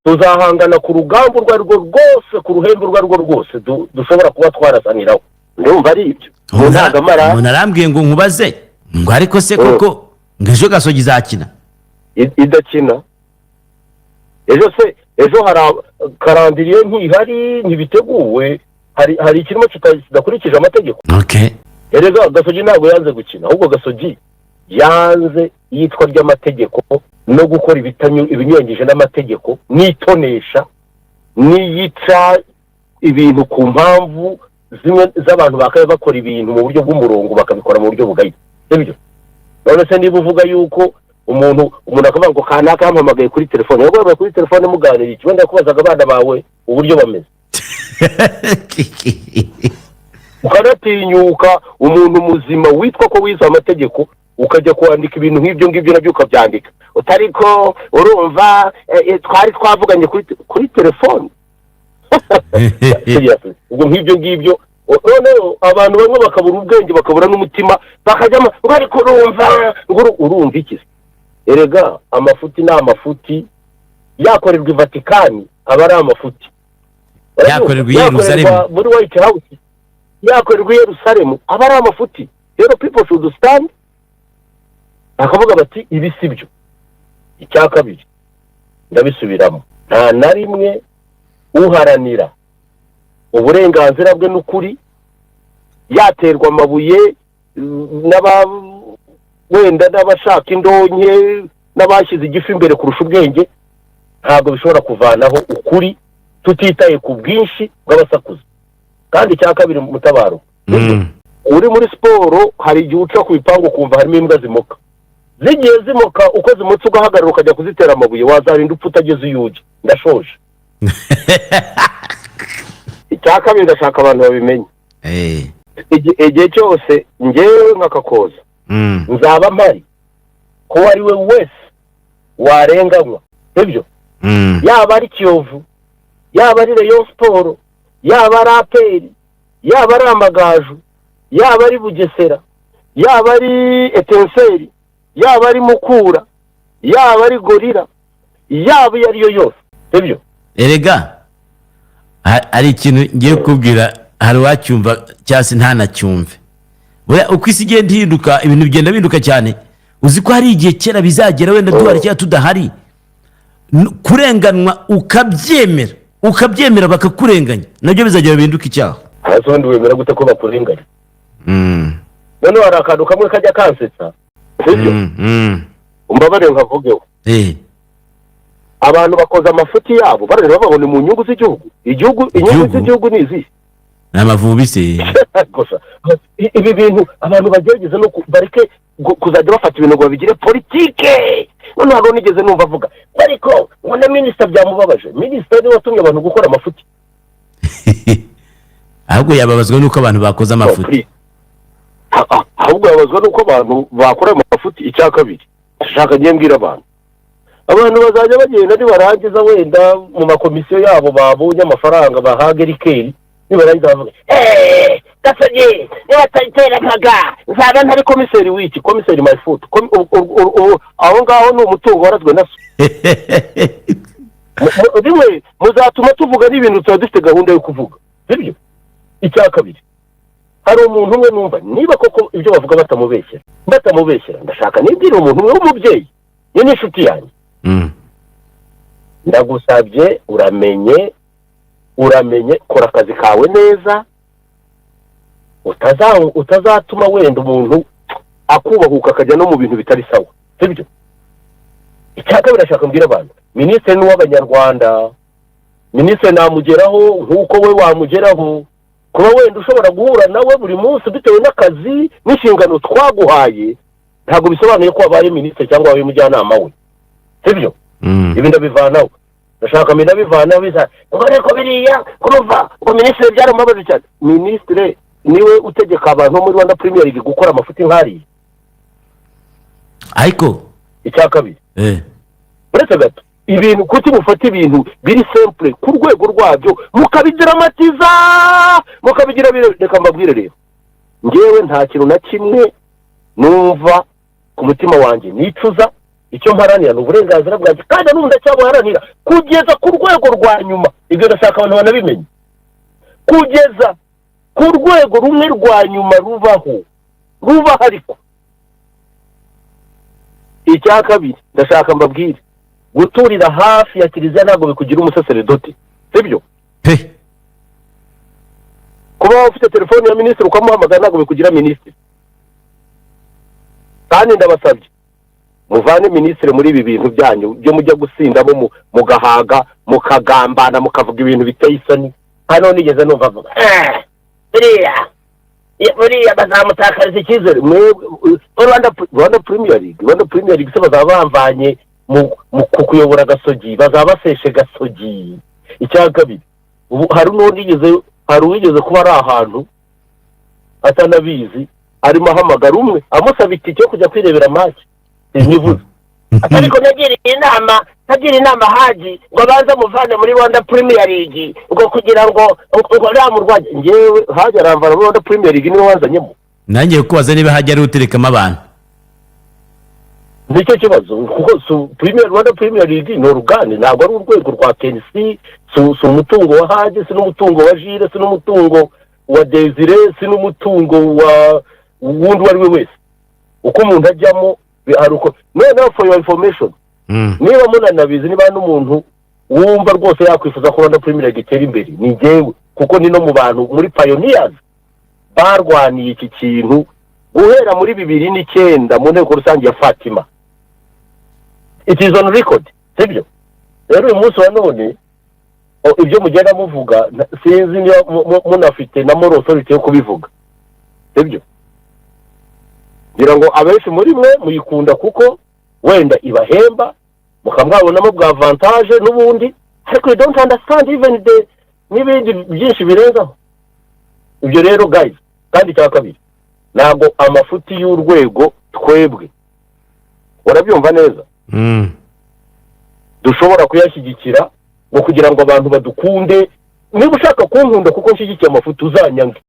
tuzahangana ku rugamba urwo rwo rwose, ku ruhembe urwo rwose dushobora kuba twarasaniraho. Ndumva ari ibyo umuntu arambwiye ngo nkubaze ngo ariko se koko ngo ejo Gasogi izakina idakina. Ejo hari karandiriye ntihari, ntibiteguwe, hari ikirimo kidakurikije amategeko. Erega Gasogi ntabwo yanze gukina, ahubwo Gasogi yanze yitwa ry'amategeko no gukora ibinyuranyije n'amategeko, n'itonesha, n'iyica ibintu ku mpamvu zimwe z'abantu bakaye bakora ibintu mu buryo bw'umurongo bakabikora mu buryo bugayitse. Sibyo? None se niba uvuga yuko umuntu akavuga ngo kanaka yampamagaye kuri telefone, yaguhamagaye kuri telefone muganira iki, wenda kubazaga abana bawe uburyo bameze. Ukanatinyuka umuntu muzima witwa ko wize amategeko ukajya kwandika ibintu nk'ibyo ngibyo nabyo ukabyandika utariko urumva twari twavuganye kuri telefone. Ubwo nk'ibyo ngibyo none abantu bamwe bakabura ubwenge bakabura n'umutima bakajyamo ngo ariko urumva iki? Erega amafuti ni amafuti, yakorerwa i Vatikani aba ari amafuti, yakorerwa i Yerusalemu muri White House, yakorerwa i Yerusalemu aba ari amafuti. Rero people should stand bakavuga bati ibi sibyo. Icya kabiri ndabisubiramo, nta na rimwe uharanira uburenganzira bwe n'ukuri yaterwa amabuye wenda n'abashaka indonke n'abashyize igifu imbere kurusha ubwenge, ntabwo bishobora kuvanaho ukuri tutitaye ku bwinshi bw'abasakuza. Kandi icya kabiri Mutabaro, uri muri siporo hari igihe uca ku bipangu ukumva harimo imbwa zimoka, zigiye zimoka uko zimutse ugahagarara ukajya kuzitera amabuye, wazarinda upfa utageze iyo ujya. Ndashoje. Icya kabiri ndashaka abantu babimenye, igihe cyose ngewe nk'akakoza nzaba mpari ko ari we wese warenganywa. Sibyo? Yaba ari Kiyovu, yaba ari Rayon Sport, yaba ari APR, yaba ari Amagaju, yaba ari Bugesera, yaba ari Etenseri, yaba ari Mukura, yaba ari Gorira, yaba iyo ariyo yose. Sibyo? Erega hari ikintu ngiye kubwira, hari wacyumva cyase ntanacyumve. Uko isi igenda ihinduka, ibintu bigenda binduka cyane. Uzi ko hari igihe kera bizagera wenda duhari cyangwa tudahari, kurenganwa ukabyemera bakakurenganya, nabyo bizagera binduka icyaha. Hasi wenda wemera gute ko bakurenganya? None hari akantu kamwe kajya kansetsa. Sibyo? Umbabare nkavugeho. Abantu bakoza amafuti yabo barareba babone mu nyungu z'igihugu. Inyungu z'igihugu ni izi n'amavubi se. Ibi bintu abantu bagerageza no bareke kuzajya bafata ibintu ngo babigire politike. None ntabwo nigeze numva avuga ariko none minisita byamubabaje. Minisita ni watumye abantu gukora amafuti. Ahubwo yababazwa nuko abantu bakoza amafuti. Ahubwo yababazwa nuko abantu bakora amafuti. Icya kabiri ashaka ngiye mbwira abantu bazajya bagenda nibarangiza wenda mu makomisiyo yabo babonye amafaranga bahaga Rikeri, nibarangiza bavuga Gasogi nibatayiterekaga nzaba ntari komiseri w'iki, komiseri my foot, aho ngaho ni umutungo warazwe na so. Rimwe muzatuma tuvuga n'ibintu tuba dufite gahunda yo kuvuga. Sibyo? Icya kabiri, hari umuntu umwe numva niba koko ibyo bavuga batamubeshyera, ndashaka nibwira umuntu umwe w'umubyeyi, ni n'inshuti yanjye. Ndagusabye uramenye kora akazi kawe neza, utazatuma wenda umuntu akubahuka akajya no mu bintu bitari sawa. Sibyo? Icya kabiri ashaka mbwira abantu, minisitiri n'uw'abanyarwanda, minisitiri namugeraho nk'uko we wamugeraho, kuba wenda ushobora guhura nawe buri munsi bitewe n'akazi n'inshingano twaguhaye, ntabwo bisobanuye ko wabaye minisitiri cyangwa wabaye umujyanama we. Sibyo? Ibi ndabivanaho. Ndashaka bivanaho biza ngo ariko biriya kuva ngo minisitiri byaramubabaje cyane. Minisitiri niwe utegeka abantu muri Rwanda Premier League gukora amafuti nk'ari. Ariko icya kabiri uretse gato, ibintu kuti mufata ibintu biri simple ku rwego rwabyo mukabidramatisa mukabigira reka mbabwire rero, ngewe nta kintu na kimwe numva ku mutima wanjye nicuza icyo mparanira ni uburenganzira bwanjye kandi n'ubu ndacyabuharanira kugeza ku rwego rwa nyuma. Ibyo ndashaka abantu banabimenye, kugeza ku rwego rumwe rwa nyuma rubaho ariko. Icya kabiri ndashaka mbabwire, guturira hafi ya kiliziya ntabwo bikugira umusaseredoti, sibyo? Kuba ufite telefone ya minisitiri ukamuhamagara ntabwo bikugira minisitiri. Kandi ndabasabye muvane minisitiri muri ibi bintu byanyu byo mujya gusindamo mugahaga mukagambana mukavuga ibintu biteye isoni. Hano nigeze numva avuga buriya bazamutakariza icyizere. Rwanda Premier League se bazaba bamvanye mu kuyobora Gasogi, bazaba baseshe Gasogi. Icya kabiri, hari uwigeze kuba ari ahantu atanabizi arimo ahamagara umwe amusaba itike yo kujya kwirebera match. Nivuze ariko nagira inama Haji ngo abanze muvane muri Rwanda Premier League ngo kugira ngo ramurwaje. Ngewe Haji aramvana muri Rwanda Premier League niwe wanzanyemo. Nangiye kubaza niba Haji ari uterekamo abantu. Nicyo kibazo kuko Rwanda Premier League ni urugani, ntabwo ari urwego rwa KNC. Si umutungo wa Haji, si n'umutungo wa Jire, si n'umutungo wa Desire, si n'umutungo wa wundi wari we wese. Uko umuntu ajyamo haruko no for your information. Niba munanabizi niba n'umuntu wumva rwose yakwifuza ko Rwanda Premier League itera imbere ni ngewe, kuko ni no mu bantu muri pioneers barwaniye iki kintu guhera muri 2009 mu nteko rusange ya Fatima. It is on record, sibyo? Rero uyu munsi wa none ibyo mugenda muvuga sinzi niyo munafite na moral authority yo kubivuga, sibyo? Ngira ngo abenshi muri mwe muyikunda kuko wenda ibahemba mukamwabonamo bwa avantage n'ubundi, ariko you don't understand even n'ibindi byinshi birenzaho. Ibyo rero guys, kandi cya kabiri ntabwo amafuti y'urwego twebwe warabyumva neza dushobora kuyashyigikira ngo kugira ngo abantu badukunde. Niba ushaka kunkunda kuko nshyigikiye amafuti uzanyange,